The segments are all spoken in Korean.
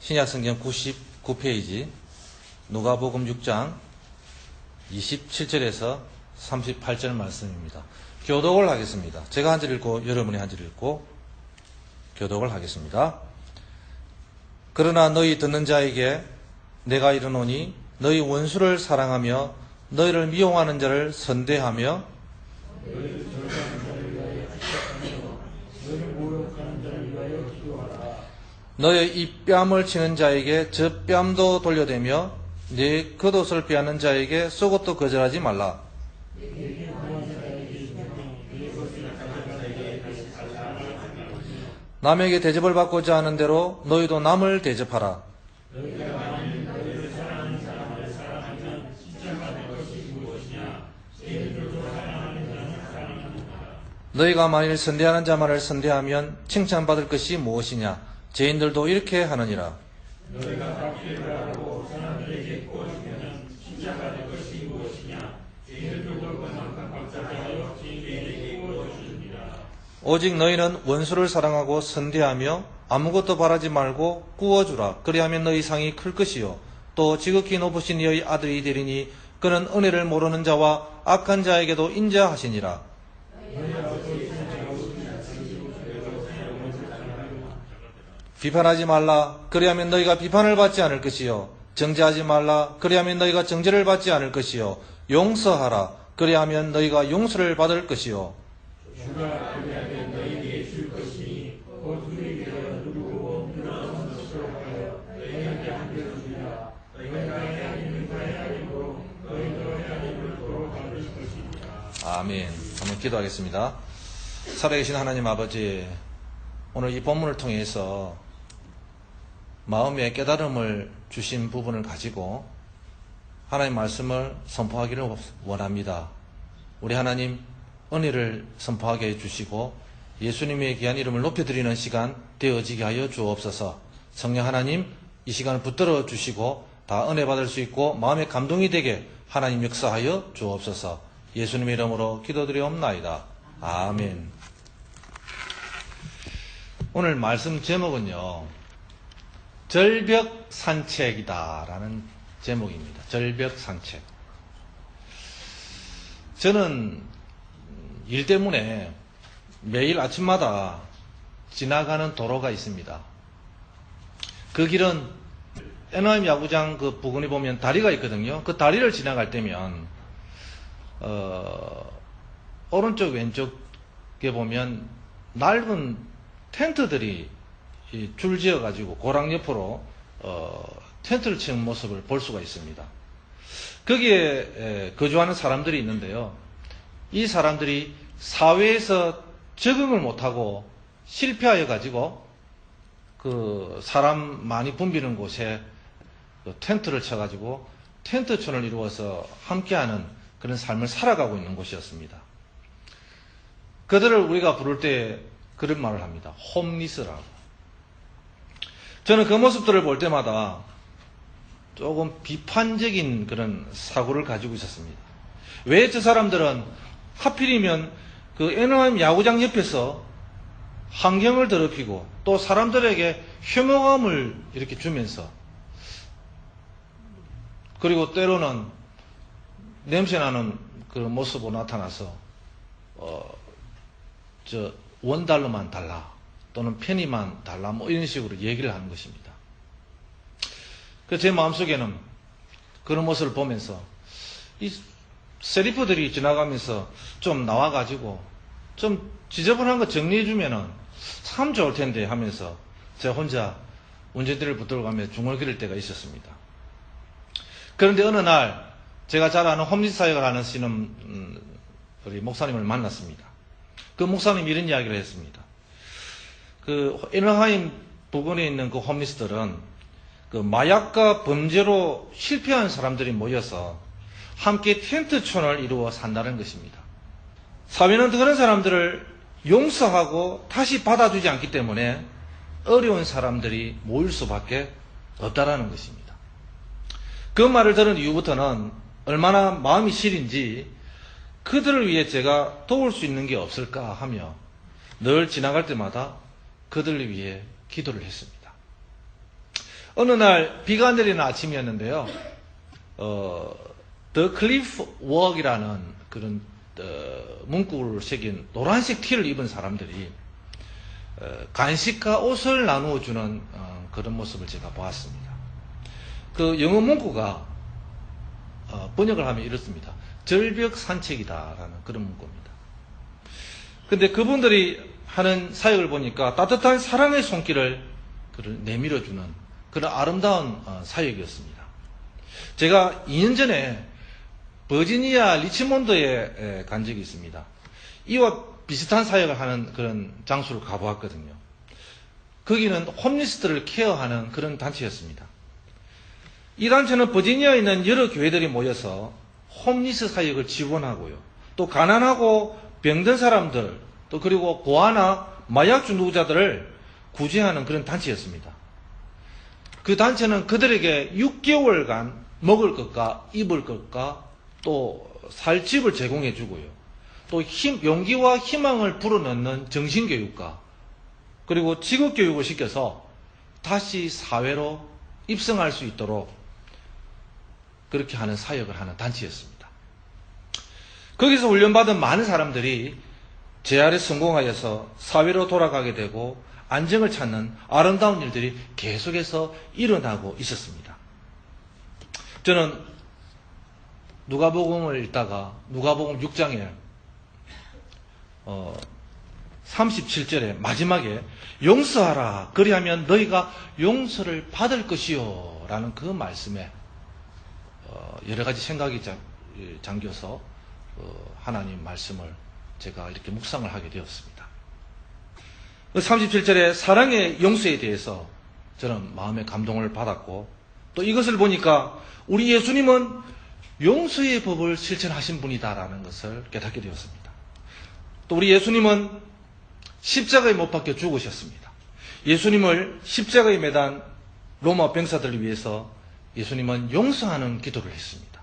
신약성경 99페이지 누가복음 6장 27절에서 38절 말씀입니다. 교독을 하겠습니다. 제가 한 절 읽고 여러분이 한 절 읽고 교독을 하겠습니다. 그러나 너희 듣는 자에게 내가 이르노니 너희 원수를 사랑하며 너희를 미워하는 자를 선대하며 너의 이 뺨을 치는 자에게 저 뺨도 돌려대며 네 겉옷을 빼앗는 자에게 속옷도 거절하지 말라. 남에게 대접을 받고자 하는 대로 너희도 남을 대접하라. 너희가 만일 선대하는 자만을 선대하면 칭찬받을 것이 무엇이냐? 죄인들도 이렇게 하느니라. 너희가 박해를 하고 사람들에게 구워주면 칭찬받을 것이 무엇이냐? 죄인들도 그만큼 박살하여 죄인에게 구워주느니라. 오직 너희는 원수를 사랑하고 선대하며 아무것도 바라지 말고 구워주라. 그리하면 너희 상이 클 것이요 또 지극히 높으신 너희 아들이 되리니 그는 은혜를 모르는 자와 악한 자에게도 인자하시니라. 비판하지 말라. 그리하면 너희가 비판을 받지 않을 것이요 정죄하지 말라. 그리하면 너희가 정죄를 받지 않을 것이요 용서하라. 그리하면 너희가 용서를 받을 것이요 주가 그리하면 너희에게 줄 것이니 곧 우리에게 누르고 누르는 것으로 하여 너희에게 함께 주리라. 너희가 하나님을 하나님으로 너희도 하나님을 돌아가실 것이니라. 아멘. 한번 기도하겠습니다. 살아계신 하나님 아버지, 오늘 이 본문을 통해서 마음의 깨달음을 주신 부분을 가지고 하나님 말씀을 선포하기를 원합니다. 우리 하나님 은혜를 선포하게 해주시고 예수님의 귀한 이름을 높여드리는 시간 되어지게 하여 주옵소서. 성령 하나님 이 시간을 붙들어 주시고 다 은혜 받을 수 있고 마음의 감동이 되게 하나님 역사하여 주옵소서. 예수님의 이름으로 기도드리옵나이다. 아멘. 오늘 말씀 제목은요, 절벽 산책이다 라는 제목입니다. 절벽 산책. 저는 일 때문에 매일 아침마다 지나가는 도로가 있습니다. 그 길은 NOM 야구장 그 부근에 보면 다리가 있거든요. 그 다리를 지나갈 때면 오른쪽 왼쪽에 보면 넓은 텐트들이 줄지어 가지고 고랑 옆으로 텐트를 치는 모습을 볼 수가 있습니다. 거기에 거주하는 사람들이 있는데요. 이 사람들이 사회에서 적응을 못하고 실패하여 가지고 그 사람 많이 붐비는 곳에 텐트를 쳐가지고 텐트촌을 이루어서 함께하는 그런 삶을 살아가고 있는 곳이었습니다. 그들을 우리가 부를 때 그런 말을 합니다. 홈리스라고. 저는 그 모습들을 볼 때마다 조금 비판적인 그런 사고를 가지고 있었습니다. 왜 저 사람들은 하필이면 그 NOM 야구장 옆에서 환경을 더럽히고 또 사람들에게 혐오감을 이렇게 주면서 그리고 때로는 냄새나는 그 모습으로 나타나서 $1만 달라 또는 페니만 달라 뭐 이런 식으로 얘기를 하는 것입니다. 그래서 제 마음속에는 그런 모습을 보면서 이 세리프들이 지나가면서 좀 나와가지고 좀 지저분한 거 정리해주면은 참 좋을 텐데 하면서 제가 혼자 운전대를 붙들고 가며 중얼거릴 때가 있었습니다. 그런데 어느 날 제가 잘 아는 홈리스 사역을 하는 우리 목사님을 만났습니다. 그 목사님이 이런 이야기를 했습니다. 그 에너하임 부근에 있는 그 홈리스들은 그 마약과 범죄로 실패한 사람들이 모여서 함께 텐트촌을 이루어 산다는 것입니다. 사회는 그런 사람들을 용서하고 다시 받아주지 않기 때문에 어려운 사람들이 모일 수밖에 없다라는 것입니다. 그 말을 들은 이후부터는 얼마나 마음이 시린지 그들을 위해 제가 도울 수 있는 게 없을까 하며 늘 지나갈 때마다 그들을 위해 기도를 했습니다. 어느 날 비가 내리는 아침이었는데요. The Cliff Walk이라는 그런 문구를 새긴 노란색 티를 입은 사람들이 간식과 옷을 나누어 주는 그런 모습을 제가 보았습니다. 그 영어 문구가 번역을 하면 이렇습니다. 절벽 산책이다라는 그런 문구입니다. 근데 그분들이 하는 사역을 보니까 따뜻한 사랑의 손길을 내밀어주는 그런 아름다운 사역이었습니다. 제가 2년 전에 버지니아 리치몬드에 간 적이 있습니다. 이와 비슷한 사역을 하는 그런 장소를 가보았거든요. 거기는 홈리스트를 케어하는 그런 단체였습니다. 이 단체는 버지니아에 있는 여러 교회들이 모여서 홈리스 사역을 지원하고요. 또 가난하고 병든 사람들, 또 그리고 고아나 마약 중독자들을 구제하는 그런 단체였습니다. 그 단체는 그들에게 6개월간 먹을 것과 입을 것과 또 살 집을 제공해 주고요. 또 용기와 희망을 불어넣는 정신교육과 그리고 직업교육을 시켜서 다시 사회로 입성할 수 있도록 그렇게 하는 사역을 하는 단체였습니다. 거기서 훈련받은 많은 사람들이 재활에 성공하여서 사회로 돌아가게 되고 안정을 찾는 아름다운 일들이 계속해서 일어나고 있었습니다. 저는 누가복음을 읽다가 누가복음 6장에 37절에 마지막에 용서하라 그리하면 너희가 용서를 받을 것이요 라는 그 말씀에 여러 가지 생각이 잠겨서 하나님 말씀을 제가 이렇게 묵상을 하게 되었습니다. 37절에 사랑의 용서에 대해서 저는 마음의 감동을 받았고 또 이것을 보니까 우리 예수님은 용서의 법을 실천하신 분이다라는 것을 깨닫게 되었습니다. 또 우리 예수님은 십자가에 못 박혀 죽으셨습니다. 예수님을 십자가에 매단 로마 병사들을 위해서 예수님은 용서하는 기도를 했습니다.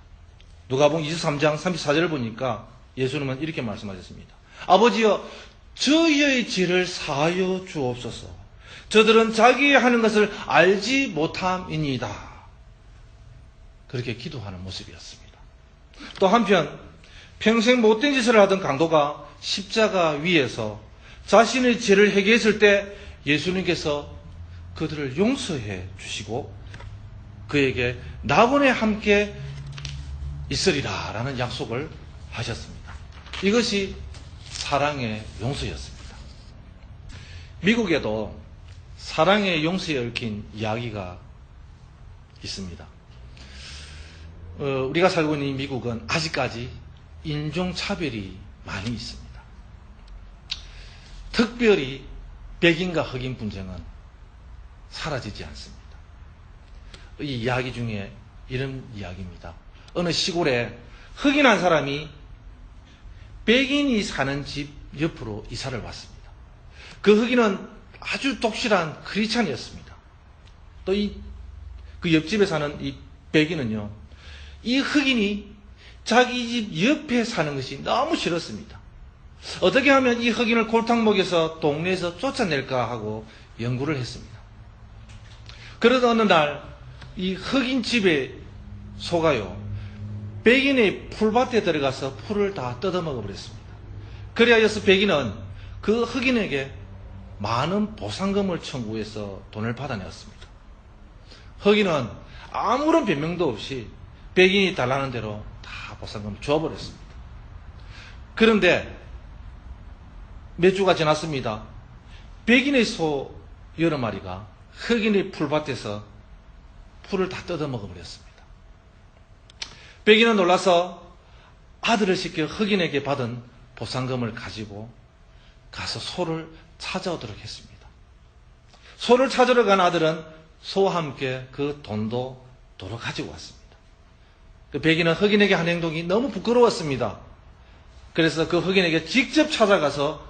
누가복음 23장 34절을 보니까 예수님은 이렇게 말씀하셨습니다. 아버지여 저희의 죄를 사하여 주옵소서. 저들은 자기 하는 것을 알지 못함이니이다. 그렇게 기도하는 모습이었습니다. 또 한편 평생 못된 짓을 하던 강도가 십자가 위에서 자신의 죄를 회개했을 때 예수님께서 그들을 용서해 주시고 그에게 낙원에 함께 있으리라 라는 약속을 하셨습니다. 이것이 사랑의 용서였습니다. 미국에도 사랑의 용서에 얽힌 이야기가 있습니다. 우리가 살고 있는 이 미국은 아직까지 인종차별이 많이 있습니다. 특별히 백인과 흑인 분쟁은 사라지지 않습니다. 이 이야기 중에 이런 이야기입니다. 어느 시골에 흑인 한 사람이 백인이 사는 집 옆으로 이사를 왔습니다. 그 흑인은 아주 독실한 크리스찬이었습니다. 또 그 옆집에 사는 이 백인은요, 이 흑인이 자기 집 옆에 사는 것이 너무 싫었습니다. 어떻게 하면 이 흑인을 골탕 먹여서 동네에서 쫓아낼까 하고 연구를 했습니다. 그러던 어느 날 이 흑인 집에 소가요, 백인의 풀밭에 들어가서 풀을 다 뜯어먹어 버렸습니다. 그리하여서 백인은 그 흑인에게 많은 보상금을 청구해서 돈을 받아내었습니다. 흑인은 아무런 변명도 없이 백인이 달라는 대로 다 보상금을 줘버렸습니다. 그런데 몇 주가 지났습니다. 백인의 소 여러 마리가 흑인의 풀밭에서 풀을 다 뜯어먹어 버렸습니다. 백인은 놀라서 아들을 시켜 흑인에게 받은 보상금을 가지고 가서 소를 찾아오도록 했습니다. 소를 찾으러 간 아들은 소와 함께 그 돈도 도로 가지고 왔습니다. 그 백인은 흑인에게 한 행동이 너무 부끄러웠습니다. 그래서 그 흑인에게 직접 찾아가서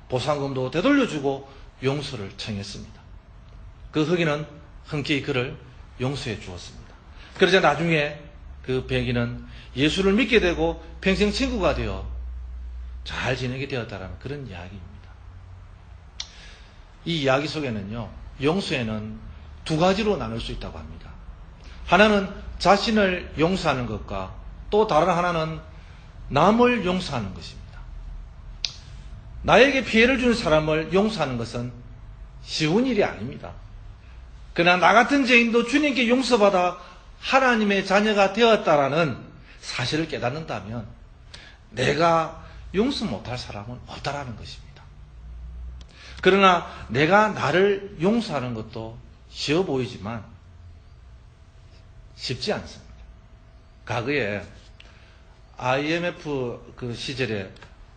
보상금도 되돌려주고 용서를 청했습니다. 그 흑인은 흔쾌히 그를 용서해 주었습니다. 그러자 나중에 그 백인은 예수를 믿게 되고 평생 친구가 되어 잘 지내게 되었다는 그런 이야기입니다. 이 이야기 속에는요, 용서에는 두 가지로 나눌 수 있다고 합니다. 하나는 자신을 용서하는 것과 또 다른 하나는 남을 용서하는 것입니다. 나에게 피해를 준 사람을 용서하는 것은 쉬운 일이 아닙니다. 그러나 나 같은 죄인도 주님께 용서받아 하나님의 자녀가 되었다라는 사실을 깨닫는다면 내가 용서 못할 사람은 없다라는 것입니다. 그러나 내가 나를 용서하는 것도 쉬워 보이지만 쉽지 않습니다. 과거에 IMF 그 시절에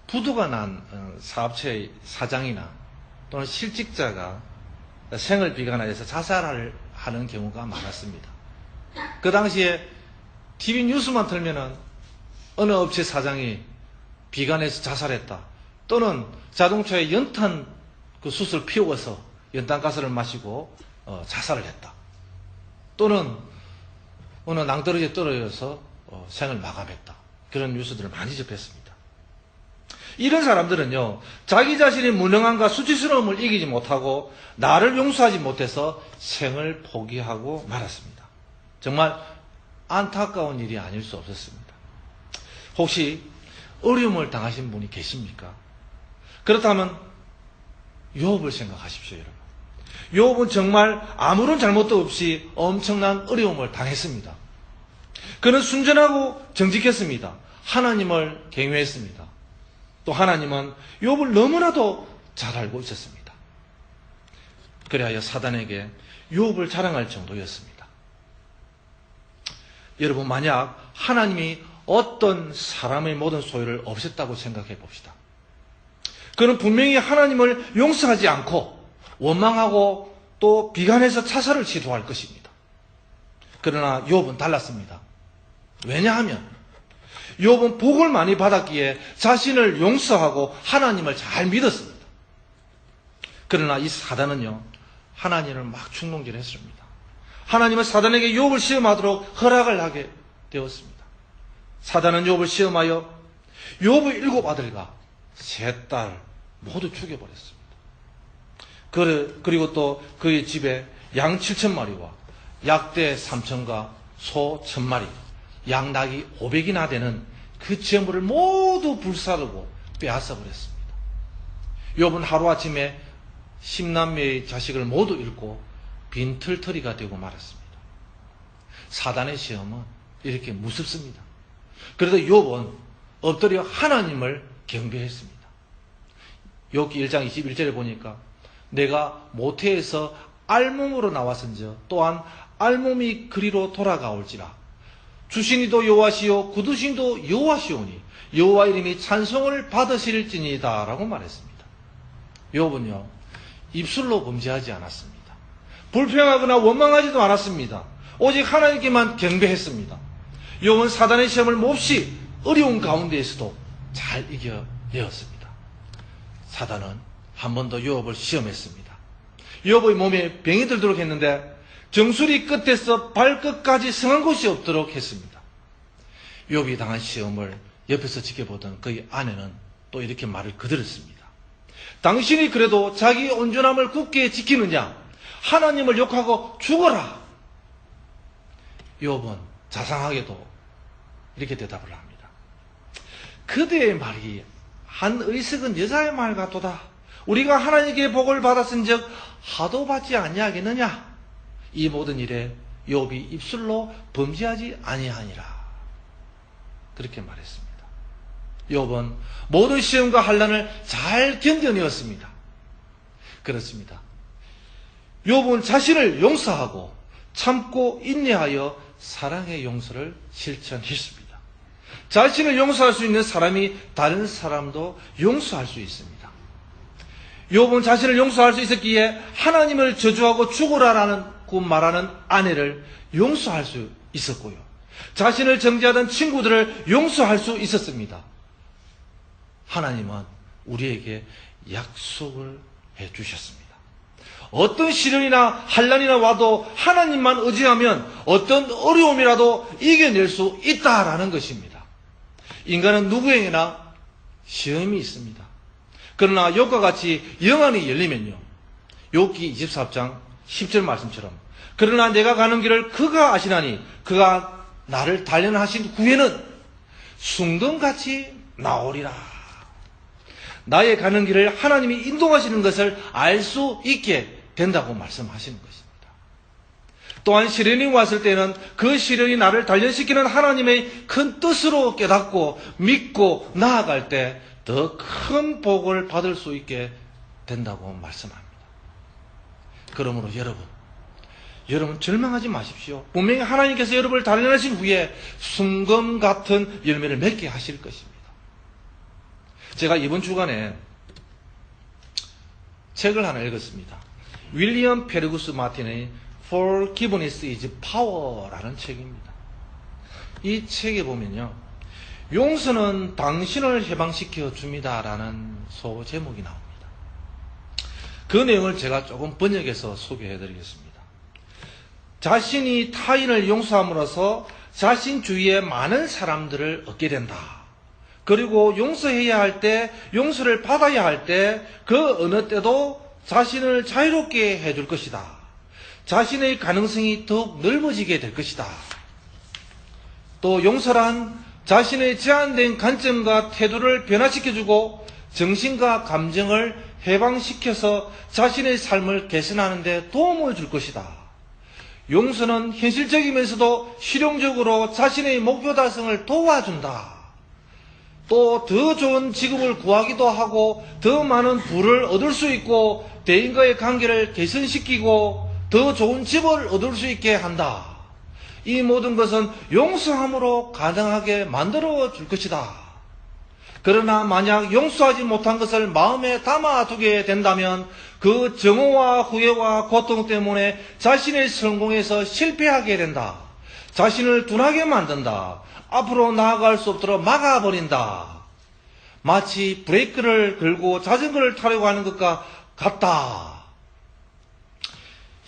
부도가 난 사업체의 사장이나 또는 실직자가 생을 비관하여서 자살을 하는 경우가 많았습니다. 그 당시에 TV 뉴스만 틀면은 어느 업체 사장이 비관해서 자살했다, 또는 자동차에 연탄 그 숯을 피워서 연탄가스를 마시고 자살을 했다, 또는 어느 낭떠러지에 떨어져서 생을 마감했다, 그런 뉴스들을 많이 접했습니다. 이런 사람들은요, 자기 자신의 무능함과 수치스러움을 이기지 못하고 나를 용서하지 못해서 생을 포기하고 말았습니다. 정말 안타까운 일이 아닐 수 없었습니다. 혹시 어려움을 당하신 분이 계십니까? 그렇다면 욥을 생각하십시오, 여러분. 욥은 정말 아무런 잘못도 없이 엄청난 어려움을 당했습니다. 그는 순전하고 정직했습니다. 하나님을 경외했습니다. 또 하나님은 욥을 너무나도 잘 알고 있었습니다. 그래야 사단에게 욥을 자랑할 정도였습니다. 여러분, 만약 하나님이 어떤 사람의 모든 소유를 없앴다고 생각해 봅시다. 그는 분명히 하나님을 용서하지 않고 원망하고 또 비관해서 자살을 시도할 것입니다. 그러나 욥은 달랐습니다. 왜냐하면 욥은 복을 많이 받았기에 자신을 용서하고 하나님을 잘 믿었습니다. 그러나 이 사단은요, 하나님을 막 충동질했습니다. 하나님은 사단에게 욥을 시험하도록 허락을 하게 되었습니다. 사단은 욥을 시험하여 욥의 7 아들과 3 딸 모두 죽여버렸습니다. 그리고 또 그의 집에 양 7,000마리와 약대 3,000과 소 1,000마리, 양낙이 500이나 되는 그 재물을 모두 불사르고 빼앗아 버렸습니다. 욥은 하루아침에 10남매의 자식을 모두 잃고 빈털터리가 되고 말았습니다. 사단의 시험은 이렇게 무섭습니다. 그래도 욥은 엎드려 하나님을 경배했습니다. 욥기 1장 21절에 보니까 내가 모태에서 알몸으로 나왔은저 또한 알몸이 그리로 돌아가올지라 주신 이도 여호와시요 굳으신 이도 여호와시오니 여호와 이름이 찬송을 받으실지니이다 라고 말했습니다. 욥은요, 입술로 범죄하지 않았습니다. 불평하거나 원망하지도 않았습니다. 오직 하나님께만 경배했습니다. 욥은 사단의 시험을 몹시 어려운 가운데에서도 잘 이겨내었습니다. 사단은 한 번 더 욥을 시험했습니다. 욥의 몸에 병이 들도록 했는데 정수리 끝에서 발끝까지 성한 곳이 없도록 했습니다. 욥이 당한 시험을 옆에서 지켜보던 그의 아내는 또 이렇게 말을 거들었습니다. 당신이 그래도 자기 온전함을 굳게 지키느냐? 하나님을 욕하고 죽어라. 욥은 자상하게도 이렇게 대답을 합니다. 그대의 말이 한 어리석은 여자의 말 같도다. 우리가 하나님께 복을 받았은즉 하도 받지 아니하겠느냐? 이 모든 일에 욥이 입술로 범죄하지 아니하니라. 그렇게 말했습니다. 욥은 모든 시험과 환난을 잘 견뎌내었습니다. 그렇습니다. 욥은 자신을 용서하고 참고 인내하여 사랑의 용서를 실천했습니다. 자신을 용서할 수 있는 사람이 다른 사람도 용서할 수 있습니다. 욥은 자신을 용서할 수 있었기에 하나님을 저주하고 죽으라라고 말하는 아내를 용서할 수 있었고요. 자신을 정죄하던 친구들을 용서할 수 있었습니다. 하나님은 우리에게 약속을 해주셨습니다. 어떤 시련이나 환난이나 와도 하나님만 의지하면 어떤 어려움이라도 이겨낼 수 있다라는 것입니다. 인간은 누구에게나 시험이 있습니다. 그러나 욥과 같이 영안이 열리면요, 욥기 24장 10절 말씀처럼 그러나 내가 가는 길을 그가 아시나니 그가 나를 단련하신 후에는 순금같이 나오리라. 나의 가는 길을 하나님이 인도하시는 것을 알 수 있게 된다고 말씀하시는 것입니다. 또한 시련이 왔을 때는 그 시련이 나를 단련시키는 하나님의 큰 뜻으로 깨닫고 믿고 나아갈 때 더 큰 복을 받을 수 있게 된다고 말씀합니다. 그러므로 여러분 절망하지 마십시오. 분명히 하나님께서 여러분을 단련하신 후에 순금 같은 열매를 맺게 하실 것입니다. 제가 이번 주간에 책을 하나 읽었습니다. 윌리엄 페르구스 마틴의 Forgiveness is Power라는 책입니다. 이 책에 보면요, 용서는 당신을 해방시켜 줍니다라는 소제목이 나옵니다. 그 내용을 제가 조금 번역해서 소개해드리겠습니다. 자신이 타인을 용서함으로써 자신 주위에 많은 사람들을 얻게 된다. 그리고 용서해야 할 때, 용서를 받아야 할 때, 그 어느 때도 자신을 자유롭게 해줄 것이다. 자신의 가능성이 더욱 넓어지게 될 것이다. 또 용서란 자신의 제한된 관점과 태도를 변화시켜주고 정신과 감정을 해방시켜서 자신의 삶을 개선하는 데 도움을 줄 것이다. 용서는 현실적이면서도 실용적으로 자신의 목표 달성을 도와준다. 또 더 좋은 직업을 구하기도 하고 더 많은 부를 얻을 수 있고 대인과의 관계를 개선시키고 더 좋은 집을 얻을 수 있게 한다. 이 모든 것은 용서함으로 가능하게 만들어 줄 것이다. 그러나 만약 용서하지 못한 것을 마음에 담아두게 된다면 그 정오와 후회와 고통 때문에 자신의 성공에서 실패하게 된다. 자신을 둔하게 만든다. 앞으로 나아갈 수 없도록 막아버린다. 마치 브레이크를 걸고 자전거를 타려고 하는 것과 같다.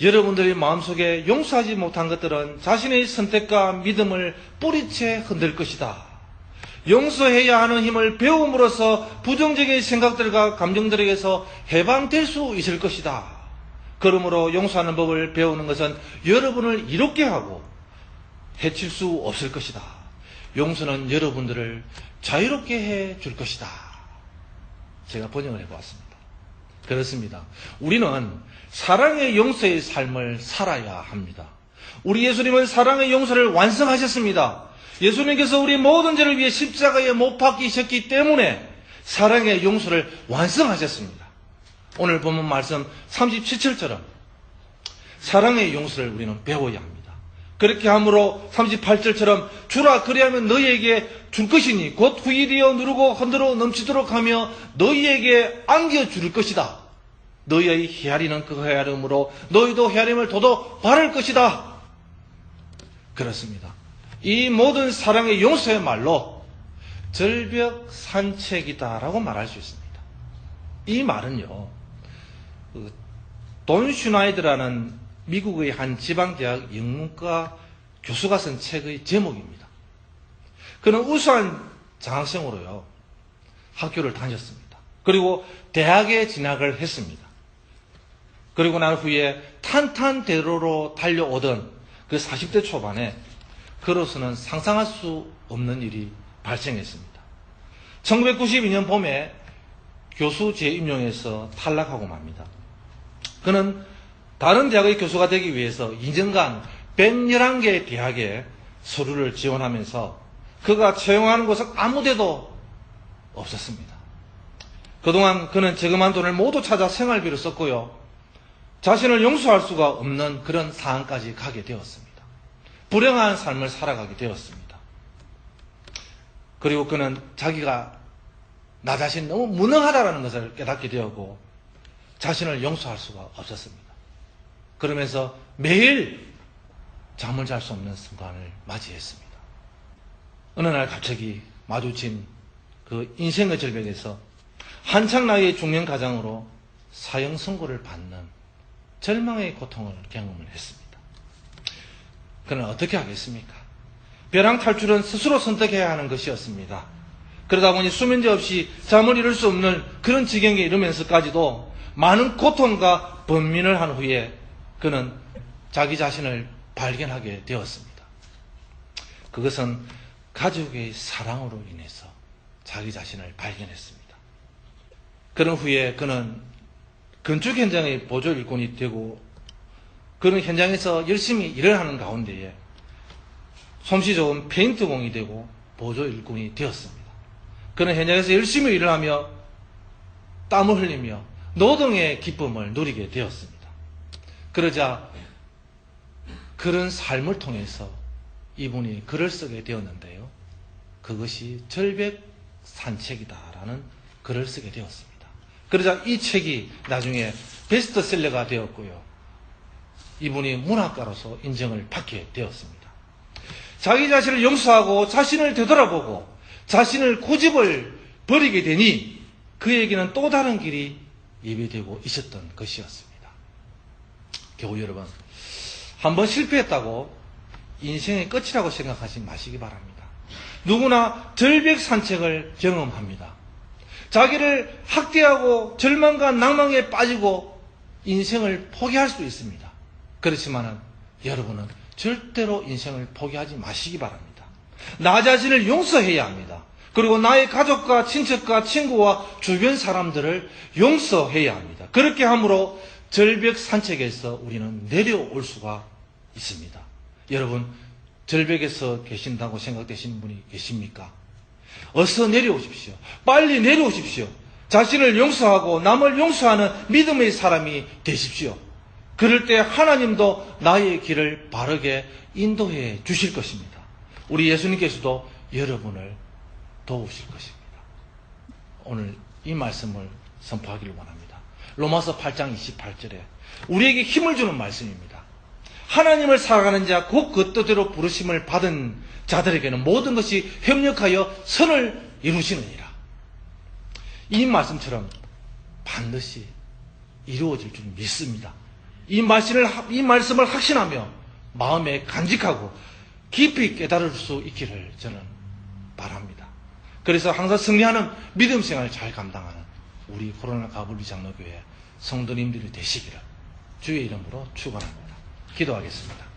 여러분들의 마음속에 용서하지 못한 것들은 자신의 선택과 믿음을 뿌리채 흔들 것이다. 용서해야 하는 힘을 배움으로써 부정적인 생각들과 감정들에게서 해방될 수 있을 것이다. 그러므로 용서하는 법을 배우는 것은 여러분을 이롭게 하고 해칠 수 없을 것이다. 용서는 여러분들을 자유롭게 해 줄 것이다. 제가 번역을 해보았습니다. 그렇습니다. 우리는 사랑의 용서의 삶을 살아야 합니다. 우리 예수님은 사랑의 용서를 완성하셨습니다. 예수님께서 우리 모든 죄를 위해 십자가에 못 박히셨기 때문에 사랑의 용서를 완성하셨습니다. 오늘 본문 말씀 37절처럼 사랑의 용서를 우리는 배워야 합니다. 그렇게 함으로 38절처럼 주라 그리하면 너희에게 줄 것이니 곧 후일이여 누르고 흔들어 넘치도록 하며 너희에게 안겨줄 것이다. 너희의 헤아리는 그 헤아림으로 너희도 헤아림을 도도 바를 것이다. 그렇습니다. 이 모든 사랑의 용서의 말로 절벽 산책이다라고 말할 수 있습니다. 이 말은요, 돈 슈나이드라는 미국의 한 지방대학 영문과 교수가 쓴 책의 제목입니다. 그는 우수한 장학생으로요, 학교를 다녔습니다. 그리고 대학에 진학을 했습니다. 그리고 난 후에 탄탄대로로 달려오던 그 40대 초반에 그로서는 상상할 수 없는 일이 발생했습니다. 1992년 봄에 교수 재임용에서 탈락하고 맙니다. 그는 다른 대학의 교수가 되기 위해서 2년간 111개의 대학에 서류를 지원하면서 그가 채용하는 곳은 아무 데도 없었습니다. 그동안 그는 저금한 돈을 모두 찾아 생활비를 썼고요. 자신을 용서할 수가 없는 그런 상황까지 가게 되었습니다. 불행한 삶을 살아가게 되었습니다. 그리고 그는 자기가 나 자신 너무 무능하다는 것을 깨닫게 되었고 자신을 용서할 수가 없었습니다. 그러면서 매일 잠을 잘 수 없는 순간을 맞이했습니다. 어느 날 갑자기 마주친 그 인생의 절벽에서 한창 나이의 중년 가장으로 사형 선고를 받는 절망의 고통을 경험을 했습니다. 그는 어떻게 하겠습니까? 벼랑 탈출은 스스로 선택해야 하는 것이었습니다. 그러다 보니 수면제 없이 잠을 이룰 수 없는 그런 지경에 이르면서까지도 많은 고통과 번민을 한 후에 그는 자기 자신을 발견하게 되었습니다. 그것은 가족의 사랑으로 인해서 자기 자신을 발견했습니다. 그런 후에 그는 건축 현장의 보조 일꾼이 되고 그는 현장에서 열심히 일을 하는 가운데에 솜씨 좋은 페인트공이 되고 보조 일꾼이 되었습니다. 그는 현장에서 열심히 일을 하며 땀을 흘리며 노동의 기쁨을 누리게 되었습니다. 그러자 그런 삶을 통해서 이분이 글을 쓰게 되었는데요. 그것이 절백산책이다라는 글을 쓰게 되었습니다. 그러자 이 책이 나중에 베스트셀러가 되었고요. 이분이 문학가로서 인정을 받게 되었습니다. 자기 자신을 용서하고 자신을 되돌아보고 자신을 고집을 버리게 되니 그에게는 또 다른 길이 예비되고 있었던 것이었습니다. 교우 여러분, 한번 실패했다고 인생의 끝이라고 생각하지 마시기 바랍니다. 누구나 절벽산책을 경험합니다. 자기를 학대하고 절망과 낭망에 빠지고 인생을 포기할 수 있습니다. 그렇지만 여러분은 절대로 인생을 포기하지 마시기 바랍니다. 나 자신을 용서해야 합니다. 그리고 나의 가족과 친척과 친구와 주변 사람들을 용서해야 합니다. 그렇게 함으로 절벽 산책에서 우리는 내려올 수가 있습니다. 여러분, 절벽에서 계신다고 생각되시는 분이 계십니까? 어서 내려오십시오. 빨리 내려오십시오. 자신을 용서하고 남을 용서하는 믿음의 사람이 되십시오. 그럴 때 하나님도 나의 길을 바르게 인도해 주실 것입니다. 우리 예수님께서도 여러분을 도우실 것입니다. 오늘 이 말씀을 선포하기를 원합니다. 로마서 8장 28절에 우리에게 힘을 주는 말씀입니다. 하나님을 살아가는 자, 곧 그 뜻대로 부르심을 받은 자들에게는 모든 것이 협력하여 선을 이루시느니라. 이 말씀처럼 반드시 이루어질 줄 믿습니다. 이 말씀을 확신하며 마음에 간직하고 깊이 깨달을 수 있기를 저는 바랍니다. 그래서 항상 승리하는 믿음 생활을 잘 감당하는 우리 코로나 가불리 장로교회 성도님들이 되시기를 주의 이름으로 축원합니다. 기도하겠습니다.